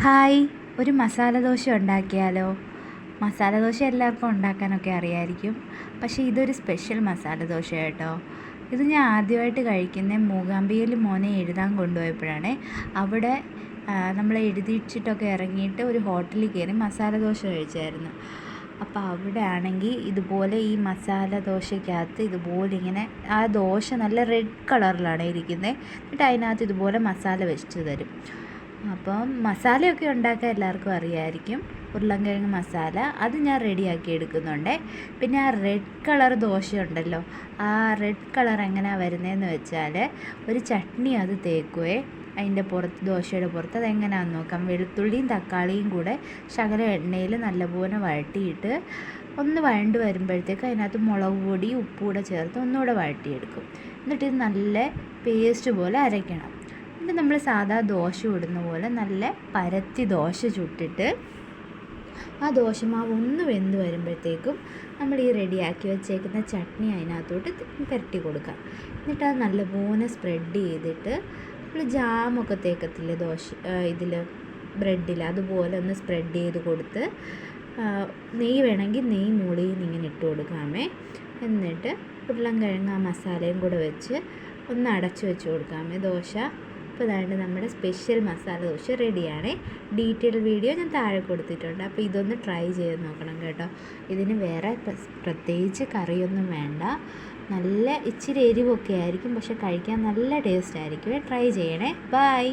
Hi, ഒരു മസാല ദോശ ഉണ്ടാക്കിയാലോ? മസാല ദോശ എല്ലാവർക്കും ഉണ്ടാക്കാനൊക്കെ അറിയായിരിക്കും. പക്ഷേ ഇതൊരു സ്പെഷ്യൽ മസാല ദോശ കേട്ടോ. ഇത് ഞാൻ ആദ്യമായിട്ട് കഴിക്കുന്നത് മൂകാംബികയിൽ മോനെ എഴുതാൻ കൊണ്ടുപോയപ്പോഴാണ്. അവിടെ നമ്മൾ എഴുതിച്ചിട്ടൊക്കെ ഇറങ്ങിയിട്ട് ഒരു ഹോട്ടലിൽ കയറി മസാല ദോശ കഴിച്ചായിരുന്നു. അപ്പോൾ അവിടെ ആണെങ്കിൽ ഇതുപോലെ ഈ മസാല ദോശയ്ക്കകത്ത് ഇതുപോലെ ഇങ്ങനെ ആ ദോശ നല്ല റെഡ് കളറിലാണ് ഇരിക്കുന്നത്. എന്നിട്ട് അതിനകത്ത് ഇതുപോലെ മസാല വെച്ച് തരും. അപ്പം മസാലയൊക്കെ ഉണ്ടാക്കാൻ എല്ലാവർക്കും അറിയാമായിരിക്കും. ഉരുളൻകിഴങ്ങ് മസാല അത് ഞാൻ റെഡിയാക്കി എടുക്കുന്നുണ്ട്. പിന്നെ ആ റെഡ് കളർ ദോശ ഉണ്ടല്ലോ, ആ റെഡ് കളർ എങ്ങനെയാണ് വരുന്നതെന്ന് വെച്ചാൽ ഒരു ചട്നി അത് തേക്കുവേ അതിൻ്റെ പുറത്ത്, ദോശയുടെ പുറത്ത്. അതെങ്ങനെയാണെന്ന് നോക്കാം. വെളുത്തുള്ളിയും തക്കാളിയും കൂടെ ശകലം എണ്ണയിൽ നല്ലപോലെ വഴട്ടിയിട്ട് ഒന്ന് വഴണ്ട് വരുമ്പോഴത്തേക്ക് അതിനകത്ത് മുളക് പൊടി ഉപ്പ് കൂടെ ചേർത്ത് ഒന്നുകൂടെ വഴട്ടിയെടുക്കും. എന്നിട്ട് ഇത് നല്ല പേസ്റ്റ് പോലെ അരയ്ക്കണം. എന്നിട്ട് നമ്മൾ സാധാ ദോശ ഇടുന്ന പോലെ നല്ല പരത്തി ദോശ ചുട്ടിട്ട് ആ ദോശമാവ് ഒന്ന് വെന്ത് വരുമ്പോഴത്തേക്കും നമ്മൾ ഈ റെഡിയാക്കി വെച്ചേക്കുന്ന ചട്നി അതിനകത്തോട്ട് പുരട്ടി കൊടുക്കാം. എന്നിട്ട് അത് നല്ലപോലെ സ്പ്രെഡ് ചെയ്തിട്ട് നമ്മൾ ജാമൊക്കെ തേക്കത്തില്ലേ ദോശ ഇതിൽ ബ്രെഡിൽ, അതുപോലെ ഒന്ന് സ്പ്രെഡ് ചെയ്ത് കൊടുത്ത് നെയ്യ് വേണമെങ്കിൽ നെയ്യ് മുകളിൽ നിന്ന് ഇങ്ങനെ ഇട്ട് കൊടുക്കാമേ. എന്നിട്ട് ഉരുളൻകിഴങ്ങ് ആ മസാലയും കൂടെ വെച്ച് ഒന്ന് അടച്ചു വെച്ച് കൊടുക്കാമേ ദോശ. അപ്പോൾ അതായത് നമ്മുടെ സ്പെഷ്യൽ മസാല ദോശ റെഡിയാണ്. ഡീറ്റെയിൽ വീഡിയോ ഞാൻ താഴെ കൊടുത്തിട്ടുണ്ട്. അപ്പോൾ ഇതൊന്ന് ട്രൈ ചെയ്ത് നോക്കണം കേട്ടോ. ഇതിന് വേറെ പ്രത്യേകിച്ച് കറിയൊന്നും വേണ്ട. നല്ല ഇച്ചിരി എരിവൊക്കെ ആയിരിക്കും, പക്ഷെ കഴിക്കാൻ നല്ല ടേസ്റ്റ് ആയിരിക്കും. ട്രൈ ചെയ്യണേ. ബൈ.